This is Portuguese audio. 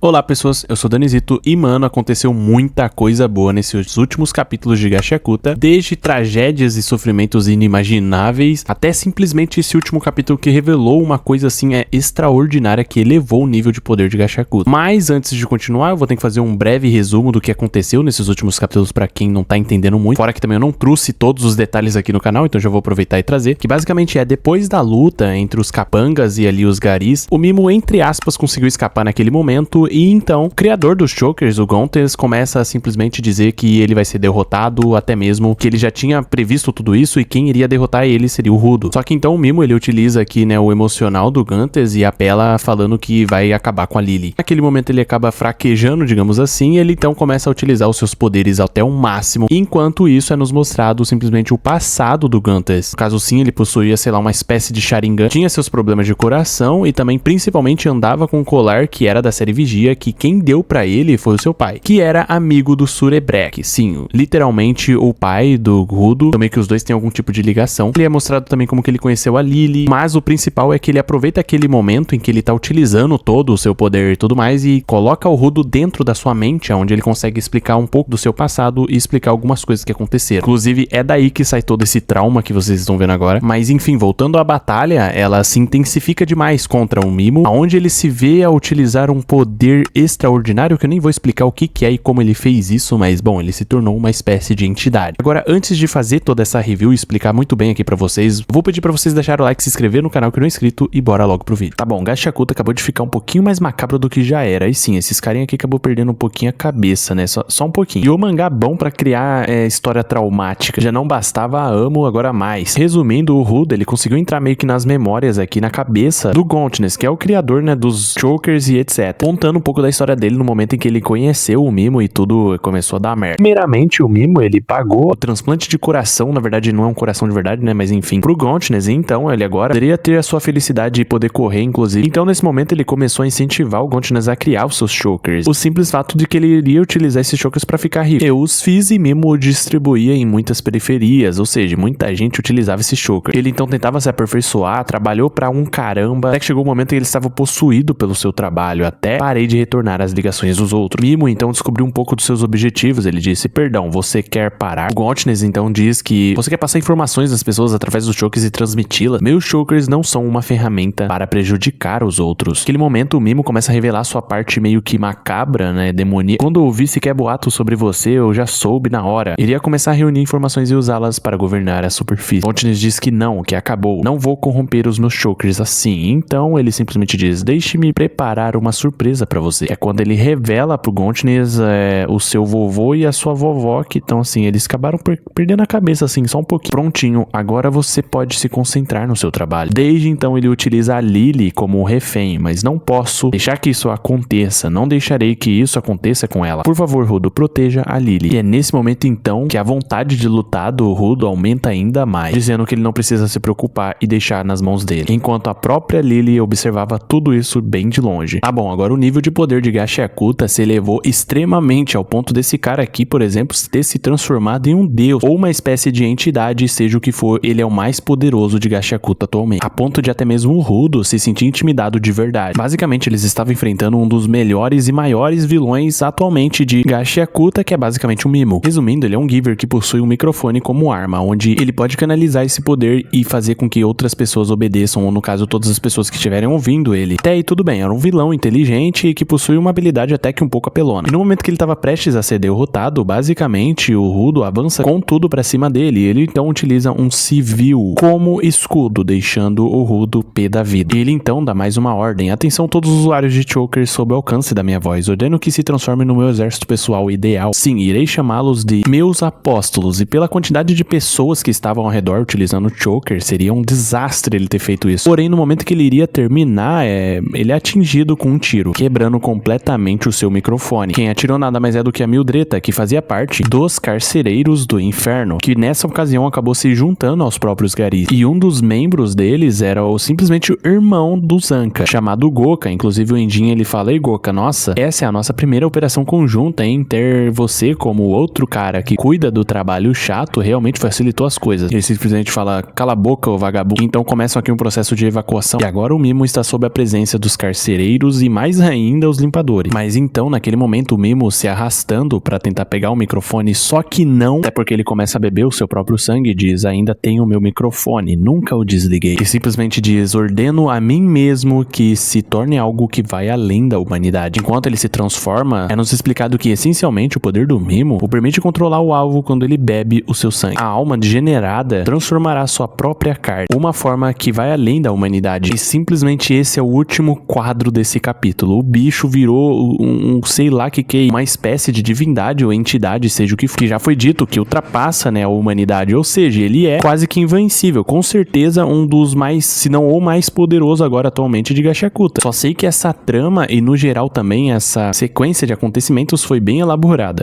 Olá pessoas, eu sou Danizito e mano, aconteceu muita coisa boa nesses últimos capítulos de Gachakuta, desde tragédias e sofrimentos inimagináveis, até simplesmente esse último capítulo que revelou uma coisa assim extraordinária que elevou o nível de poder de Gachakuta. Mas antes de continuar, eu vou ter que fazer um breve resumo do que aconteceu nesses últimos capítulos pra quem não tá entendendo muito, fora que também eu não trouxe todos os detalhes aqui no canal, então já vou aproveitar e trazer, que basicamente é depois da luta entre os capangas e ali os garis, o Mimo entre aspas conseguiu escapar naquele momento. E então, o criador dos Chokers, o Gontes, começa a simplesmente dizer que ele vai ser derrotado, até mesmo que ele já tinha previsto tudo isso e quem iria derrotar ele seria o Rudo. Só que então o Mimo, ele utiliza aqui, né, o emocional do Gontes e apela falando que vai acabar com a Lily. Naquele momento ele acaba fraquejando, digamos assim, e ele então começa a utilizar os seus poderes até o máximo. Enquanto isso é nos mostrado simplesmente o passado do Gontes. No caso sim, ele possuía, sei lá, uma espécie de Sharingan, tinha seus problemas de coração e também principalmente andava com um colar que era da série Vigia, que quem deu pra ele foi o seu pai, que era amigo do Surebrek. Sim, literalmente o pai do Rudo, também que os dois têm algum tipo de ligação. Ele é mostrado também como que ele conheceu a Lily, mas o principal é que ele aproveita aquele momento em que ele tá utilizando todo o seu poder e tudo mais e coloca o Rudo dentro da sua mente, onde ele consegue explicar um pouco do seu passado e explicar algumas coisas que aconteceram. Inclusive, é daí que sai todo esse trauma que vocês estão vendo agora. Mas enfim, voltando à batalha, ela se intensifica demais contra o Mimo, onde ele se vê a utilizar um poder extraordinário, que eu nem vou explicar o que é e como ele fez isso, mas bom, ele se tornou uma espécie de entidade. Agora, antes de fazer toda essa review e explicar muito bem aqui pra vocês, vou pedir pra vocês deixarem o like, se inscrever no canal que não é inscrito e bora logo pro vídeo. Tá bom, Gachakuta acabou de ficar um pouquinho mais macabro do que já era, e sim, esses carinha aqui acabou perdendo um pouquinho a cabeça, né, só um pouquinho. E o mangá bom pra criar história traumática, já não bastava a Amo, agora mais. Resumindo, o Rudo, ele conseguiu entrar meio que nas memórias aqui na cabeça do Gontes, que é o criador, né, dos Chokers e etc, contando um pouco da história dele no momento em que ele conheceu o Mimo e tudo começou a dar merda. Primeiramente, o Mimo, ele pagou o transplante de coração, na verdade não é um coração de verdade, né, mas enfim, pro Gontes, então ele agora poderia ter a sua felicidade e poder correr, inclusive. Então, nesse momento, ele começou a incentivar o Gontes a criar os seus Chokers. O simples fato de que ele iria utilizar esses Chokers pra ficar rico. Eu os fiz e Mimo distribuía em muitas periferias, ou seja, muita gente utilizava esse Choker. Ele então tentava se aperfeiçoar, trabalhou pra um caramba, até que chegou o momento em que ele estava possuído pelo seu trabalho, até parei de retornar às ligações dos outros. Mimo então descobriu um pouco dos seus objetivos, ele disse, perdão, você quer parar? O Gontes então diz que você quer passar informações das pessoas através dos Chokers e transmiti-las. Meus Chokers não são uma ferramenta para prejudicar os outros. Naquele momento o Mimo começa a revelar sua parte meio que macabra, né, demoníaca. Quando eu ouvi sequer boato sobre você, eu já soube na hora. Iria começar a reunir informações e usá-las para governar a superfície. Gontes diz que não, que acabou. Não vou corromper os meus Chokers assim. Então ele simplesmente diz, deixe-me preparar uma surpresa pra você. É quando ele revela pro Gontes o seu vovô e a sua vovó, que então assim, eles acabaram perdendo a cabeça assim, só um pouquinho. Prontinho, agora você pode se concentrar no seu trabalho. Desde então ele utiliza a Lily como um refém, mas não posso deixar que isso aconteça, não deixarei que isso aconteça com ela. Por favor, Rudo, proteja a Lily. E é nesse momento então que a vontade de lutar do Rudo aumenta ainda mais, dizendo que ele não precisa se preocupar e deixar nas mãos dele, enquanto a própria Lily observava tudo isso bem de longe. Ah bom, agora o nível de poder de Gachakuta se elevou extremamente ao ponto desse cara aqui, por exemplo, ter se transformado em um deus ou uma espécie de entidade, seja o que for, ele é o mais poderoso de Gachakuta atualmente, a ponto de até mesmo o Rudo se sentir intimidado de verdade. Basicamente eles estavam enfrentando um dos melhores e maiores vilões atualmente de Gachakuta, que é basicamente um Mimo. Resumindo, ele é um Giver que possui um microfone como arma, onde ele pode canalizar esse poder e fazer com que outras pessoas obedeçam, ou no caso todas as pessoas que estiverem ouvindo ele. Até aí tudo bem, era um vilão inteligente e que possui uma habilidade até que um pouco apelona. E no momento que ele estava prestes a ser derrotado, basicamente o Rudo avança com tudo pra cima dele, e ele então utiliza um civil como escudo, deixando o Rudo pé da vida. Ele então dá mais uma ordem, atenção todos os usuários de Chokers sob o alcance da minha voz, ordeno que se transformem no meu exército pessoal ideal. Sim, irei chamá-los de meus apóstolos, e pela quantidade de pessoas que estavam ao redor utilizando Choker, seria um desastre ele ter feito isso. Porém, no momento que ele iria terminar, ele é atingido com um tiro, quebrando completamente o seu microfone. Quem atirou nada mais é do que a Mildreta, que fazia parte dos carcereiros do inferno, que nessa ocasião acabou se juntando aos próprios garis. E um dos membros deles era simplesmente o irmão do Zanka, chamado Goka. Inclusive o Endin ele fala, ei Goka, nossa, essa é a nossa primeira operação conjunta, hein? Ter você como outro cara que cuida do trabalho chato realmente facilitou as coisas. Ele simplesmente fala, cala a boca, ô vagabundo. Então começam aqui um processo de evacuação. E agora o Mimo está sob a presença dos carcereiros e mais ainda ainda os limpadores. Mas então, naquele momento, o Mimo se arrastando pra tentar pegar o microfone, só que não, até porque ele começa a beber o seu próprio sangue e diz: ainda tenho o meu microfone, nunca o desliguei. E simplesmente diz: ordeno a mim mesmo que se torne algo que vai além da humanidade. Enquanto ele se transforma, é nos explicado que essencialmente o poder do Mimo o permite controlar o alvo quando ele bebe o seu sangue. A alma degenerada transformará sua própria carne, uma forma que vai além da humanidade. E simplesmente esse é o último quadro desse capítulo. O bicho virou sei lá que é, uma espécie de divindade ou entidade, seja o que for, que já foi dito que ultrapassa, né, a humanidade, ou seja, ele é quase que invencível, com certeza um dos mais, se não o mais poderoso agora atualmente de Gachakuta. Só sei que essa trama e no geral também essa sequência de acontecimentos foi bem elaborada.